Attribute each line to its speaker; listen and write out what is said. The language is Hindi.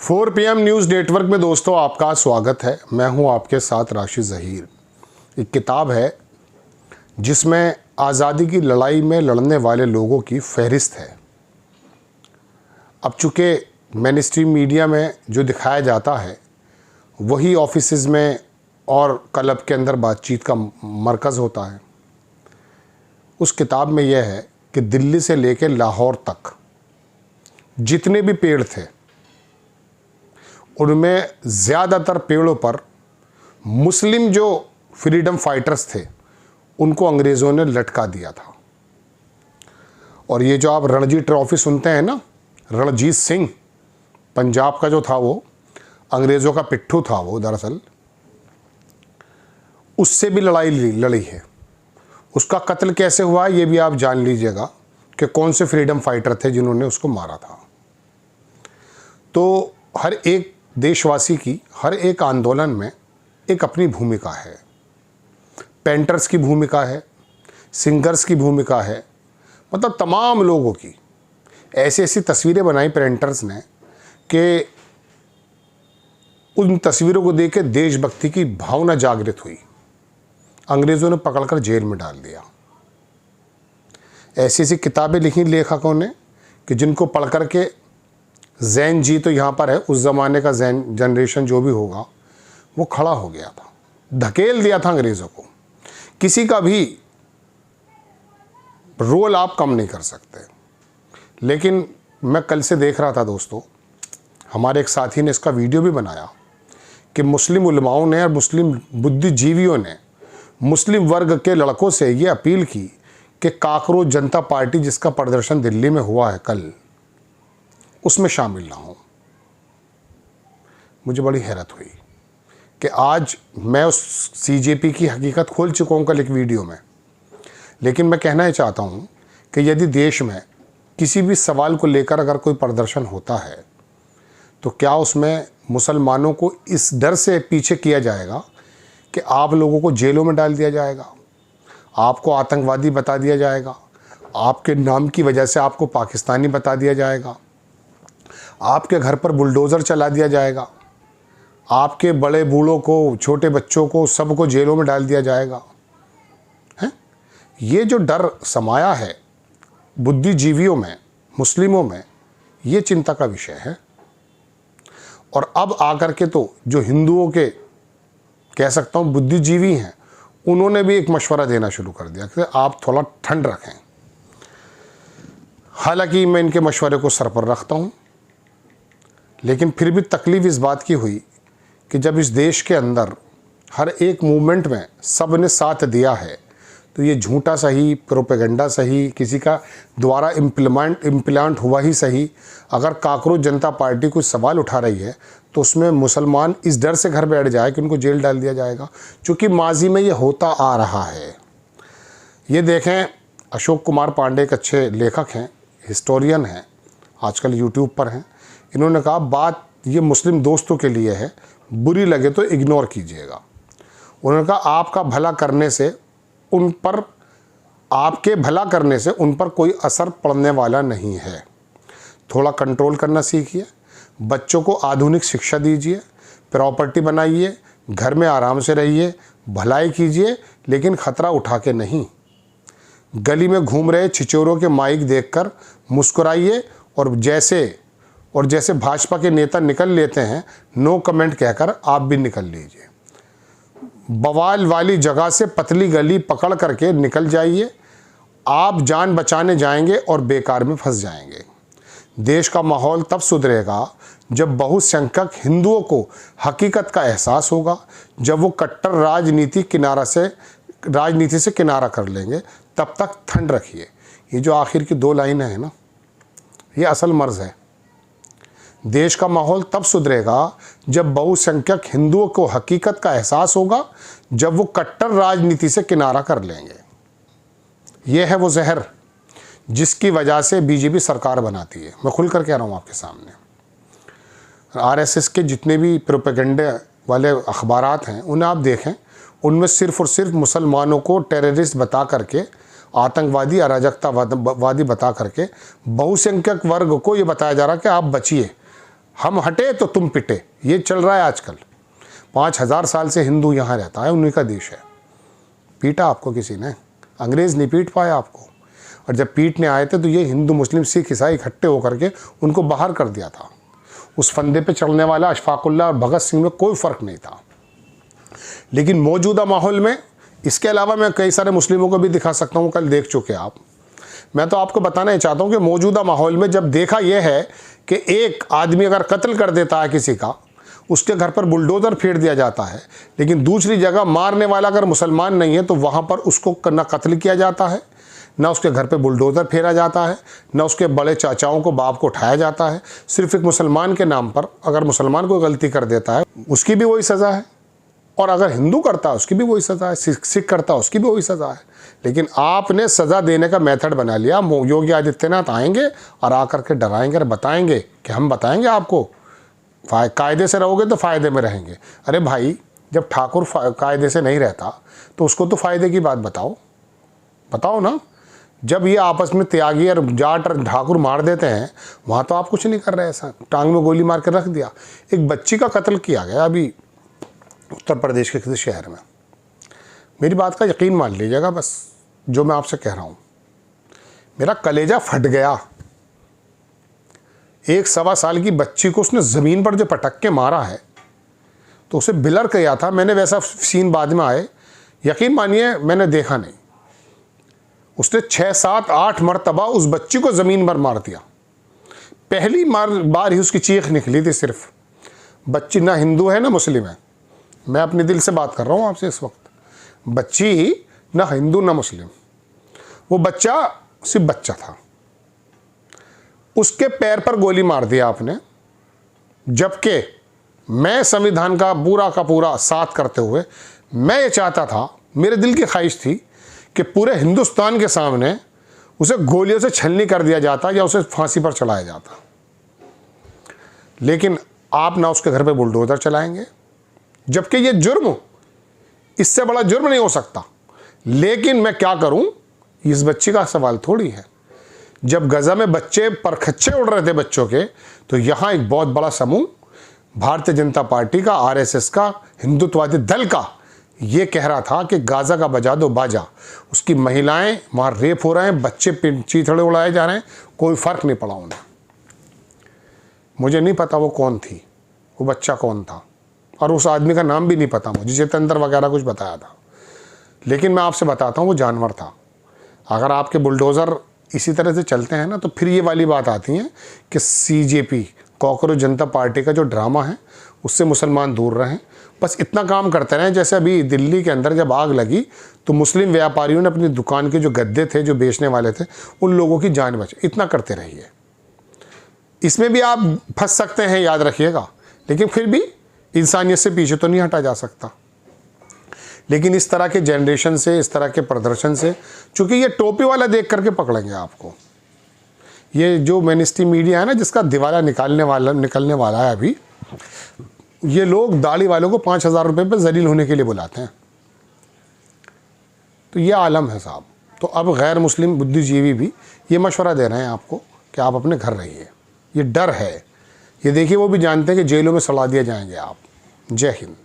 Speaker 1: 4 PM न्यूज़ नेटवर्क में दोस्तों आपका स्वागत है। मैं हूं आपके साथ राशिद ज़हीर। एक किताब है जिसमें आज़ादी की लड़ाई में लड़ने वाले लोगों की फहरिस्त है। अब चूँकि मेनस्ट्रीम मीडिया में जो दिखाया जाता है वही ऑफिसेज़ में और क्लब के अंदर बातचीत का मरकज़ होता है। उस किताब में यह है कि दिल्ली से लेकर लाहौर तक जितने भी पेड़ थे उनमें ज़्यादातर पेड़ों पर मुस्लिम जो फ्रीडम फाइटर्स थे उनको अंग्रेज़ों ने लटका दिया था। और ये जो आप रणजी ट्रॉफी सुनते हैं ना, रणजीत सिंह पंजाब का जो था वो अंग्रेज़ों का पिट्ठू था वो, दरअसल उससे भी लड़ाई लड़ी है। उसका कत्ल कैसे हुआ ये भी आप जान लीजिएगा कि कौन से फ्रीडम फाइटर थे जिन्होंने उसको मारा था। तो हर एक देशवासी की हर एक आंदोलन में एक अपनी भूमिका है। पेंटर्स की भूमिका है, सिंगर्स की भूमिका है, मतलब तमाम लोगों की ऐसी ऐसी तस्वीरें बनाई पेंटर्स ने कि उन तस्वीरों को देख के देशभक्ति की भावना जागृत हुई। अंग्रेज़ों ने पकड़कर जेल में डाल दिया। ऐसी ऐसी किताबें लिखी लेखकों ने कि जिनको पढ़ कर के जैन जी तो यहाँ पर है, उस ज़माने का जैन जनरेशन जो भी होगा वो खड़ा हो गया था, धकेल दिया था अंग्रेज़ों को। किसी का भी रोल आप कम नहीं कर सकते। लेकिन मैं कल से देख रहा था दोस्तों, हमारे एक साथी ने इसका वीडियो भी बनाया कि मुस्लिम उलमाओं ने और मुस्लिम बुद्धिजीवियों ने मुस्लिम वर्ग के लड़कों से ये अपील की कि काकरोच जनता पार्टी जिसका प्रदर्शन दिल्ली में हुआ है कल, उसमें शामिल ना हो। मुझे बड़ी हैरत हुई कि आज मैं उस सीजेपी की हकीकत खोल चुका हूँ कल एक वीडियो में। लेकिन मैं कहना ही चाहता हूँ कि यदि देश में किसी भी सवाल को लेकर अगर कोई प्रदर्शन होता है तो क्या उसमें मुसलमानों को इस डर से पीछे किया जाएगा कि आप लोगों को जेलों में डाल दिया जाएगा, आपको आतंकवादी बता दिया जाएगा, आपके नाम की वजह से आपको पाकिस्तानी बता दिया जाएगा, आपके घर पर बुलडोज़र चला दिया जाएगा, आपके बड़े बूढ़ों को, छोटे बच्चों को, सबको जेलों में डाल दिया जाएगा? हैं? ये जो डर समाया है बुद्धिजीवियों में, मुस्लिमों में, ये चिंता का विषय है। और अब आकर के तो जो हिंदुओं के कह सकता हूँ बुद्धिजीवी हैं, उन्होंने भी एक मशवरा देना शुरू कर दिया कि आप थोड़ा ठंड रखें। हालांकि मैं इनके मशवरे को सर पर रखता हूँ, लेकिन फिर भी तकलीफ़ इस बात की हुई कि जब इस देश के अंदर हर एक मूवमेंट में सब ने साथ दिया है तो ये झूठा सही, प्रोपेगेंडा सही, किसी का द्वारा इम्प्लांट हुआ ही सही, अगर काकरोच जनता पार्टी कुछ सवाल उठा रही है तो उसमें मुसलमान इस डर से घर बैठ जाए कि उनको जेल डाल दिया जाएगा, क्योंकि माजी में ये होता आ रहा है। ये देखें, अशोक कुमार पांडे एक अच्छे लेखक हैं, हिस्टोरियन हैं, आजकल यूट्यूब पर हैं। इन्होंने कहा बात ये मुस्लिम दोस्तों के लिए है, बुरी लगे तो इग्नोर कीजिएगा। उन्होंने कहा आपका भला करने से उन पर, आपके भला करने से उन पर कोई असर पड़ने वाला नहीं है। थोड़ा कंट्रोल करना सीखिए, बच्चों को आधुनिक शिक्षा दीजिए, प्रॉपर्टी बनाइए, घर में आराम से रहिए, भलाई कीजिए, लेकिन ख़तरा उठा के नहीं। गली में घूम रहे छिचोरों के माइक देखकर मुस्कुराइए और जैसे भाजपा के नेता निकल लेते हैं नो कमेंट कहकर आप भी निकल लीजिए। बवाल वाली जगह से पतली गली पकड़ करके निकल जाइए, आप जान बचाने जाएंगे और बेकार में फंस जाएंगे। देश का माहौल तब सुधरेगा जब बहुसंख्यक हिंदुओं को हकीकत का एहसास होगा, जब वो कट्टर राजनीति से किनारा कर लेंगे। तब तक ठंड रखिए। ये जो आखिर की 2 लाइनें हैं ना, ये असल मर्ज है। देश का माहौल तब सुधरेगा जब बहुसंख्यक हिंदुओं को हकीकत का एहसास होगा, जब वो कट्टर राजनीति से किनारा कर लेंगे। ये है वो जहर जिसकी वजह से बीजेपी सरकार बनाती है। मैं खुलकर कह रहा हूँ आपके सामने। आरएसएस के जितने भी प्रोपेगेंडे वाले अखबारात हैं उन्हें आप देखें, उनमें सिर्फ़ और सिर्फ मुसलमानों को टेररिस्ट बता करके, आतंकवादी, अराजकतावादी बता करके बहुसंख्यक वर्ग को ये बताया जा रहा है कि आप बचिए, हम हटे तो तुम पिटे, ये चल रहा है आजकल। 5000 साल से हिंदू यहाँ रहता है, उन्हीं का देश है। पीटा आपको किसी ने, अंग्रेज़ नहीं पीट पाया आपको। और जब पीटने आए थे तो ये हिंदू मुस्लिम सिख ईसाई इकट्ठे होकर के उनको बाहर कर दिया था। उस फंदे पे चढ़ने वाला अशफाकुल्लाह और भगत सिंह में कोई फ़र्क नहीं था। लेकिन मौजूदा माहौल में, इसके अलावा मैं कई सारे मुस्लिमों को भी दिखा सकता हूँ, कल देख चुके आप। मैं तो आपको बताना ही चाहता हूँ कि मौजूदा माहौल में जब देखा यह है कि एक आदमी अगर कत्ल कर देता है किसी का, उसके घर पर बुलडोज़र फेर दिया जाता है, लेकिन दूसरी जगह मारने वाला अगर मुसलमान नहीं है तो वहाँ पर उसको ना कत्ल किया जाता है, ना उसके घर पे बुलडोज़र फेरा जाता है, ना उसके बड़े चाचाओं को, बाप को उठाया जाता है। सिर्फ एक मुसलमान के नाम पर अगर मुसलमान कोई गलती कर देता है उसकी भी वही सज़ा है, और अगर हिंदू करता है उसकी भी वही सज़ा है, सिख करता है उसकी भी वही सज़ा है। लेकिन आपने सज़ा देने का मेथड बना लिया। योगी आदित्यनाथ आएंगे और आकर के डराएंगे और बताएंगे कि हम बताएंगे आपको, कायदे से रहोगे तो फ़ायदे में रहेंगे। अरे भाई, जब ठाकुर कायदे से नहीं रहता तो उसको तो फ़ायदे की बात बताओ ना। जब ये आपस में त्यागी और जाट और ठाकुर मार देते हैं, वहाँ तो आप कुछ नहीं कर रहे। ऐसा टांग में गोली मार के रख दिया। एक बच्ची का कत्ल किया गया अभी उत्तर प्रदेश के किसी शहर में। मेरी बात का यकीन मान लीजिएगा, बस जो मैं आपसे कह रहा हूँ, मेरा कलेजा फट गया। 1 सवा साल की बच्ची को उसने ज़मीन पर जो पटक के मारा है, तो उसे बिलर किया था। मैंने वैसा सीन बाद में आए, यकीन मानिए मैंने देखा नहीं। उसने 6, 7, 8 मरतबा उस बच्ची को ज़मीन पर मार दिया। पहली बार ही उसकी चीख निकली थी सिर्फ। बच्ची ना हिंदू है ना मुस्लिम है, मैं अपने दिल से बात कर रहा हूँ आपसे इस वक्त। बच्ची ना हिंदू ना मुस्लिम, वो बच्चा सिर्फ बच्चा था। उसके पैर पर गोली मार दिया आपने, जबकि मैं संविधान का पूरा साथ करते हुए मैं ये चाहता था, मेरे दिल की ख्वाहिश थी कि पूरे हिंदुस्तान के सामने उसे गोलियों से छलनी कर दिया जाता या उसे फांसी पर चढ़ाया जाता। लेकिन आप ना उसके घर पे बुलडोज़र चलाएंगे, जबकि ये जुर्म, इससे बड़ा जुर्म नहीं हो सकता। लेकिन मैं क्या करूं, इस बच्ची का सवाल थोड़ी है। जब गजा में बच्चे परखच्चे उड़ रहे थे बच्चों के, तो यहाँ एक बहुत बड़ा समूह भारतीय जनता पार्टी का, आरएसएस का, हिंदुत्ववादी दल का ये कह रहा था कि गाजा का बजा दो बाजा। उसकी महिलाएं वहाँ रेप हो रहे हैं, बच्चे चीथड़े उड़ाए जा रहे हैं, कोई फ़र्क नहीं पड़ा उन्हें। मुझे नहीं पता वो कौन थी, वो बच्चा कौन था, और उस आदमी का नाम भी नहीं पता मुझे, जितेंद्र वगैरह कुछ बताया था। लेकिन मैं आपसे बताता हूँ वो जानवर था। अगर आपके बुलडोज़र इसी तरह से चलते हैं ना, तो फिर ये वाली बात आती है कि सीजेपी, कॉकरोच जनता पार्टी का जो ड्रामा है उससे मुसलमान दूर रहें। बस इतना काम करते रहें। जैसे अभी दिल्ली के अंदर जब आग लगी तो मुस्लिम व्यापारियों ने अपनी दुकान के जो गद्दे थे, जो बेचने वाले थे, उन लोगों की जान बचाई। इतना करते रहिए। इसमें भी आप फंस सकते हैं, याद रखिएगा, लेकिन फिर भी इंसानियत से पीछे तो नहीं हटा जा सकता। लेकिन इस तरह के जनरेशन से, इस तरह के प्रदर्शन से, चूँकि ये टोपी वाला देख करके पकड़ेंगे आपको। ये जो मेनस्ट्रीम मीडिया है ना, जिसका दिवाला निकलने वाला है अभी, ये लोग दाढ़ी वालों को 5000 रुपये पर जलील होने के लिए बुलाते हैं। तो ये आलम है साहब। तो अब गैर मुस्लिम बुद्धिजीवी भी ये मशवरा दे रहे हैं आपको कि आप अपने घर रहिए। ये डर है। ये देखिए, वो भी जानते हैं कि जेलों में सड़ा दिए जाएंगे आप। जय हिंद।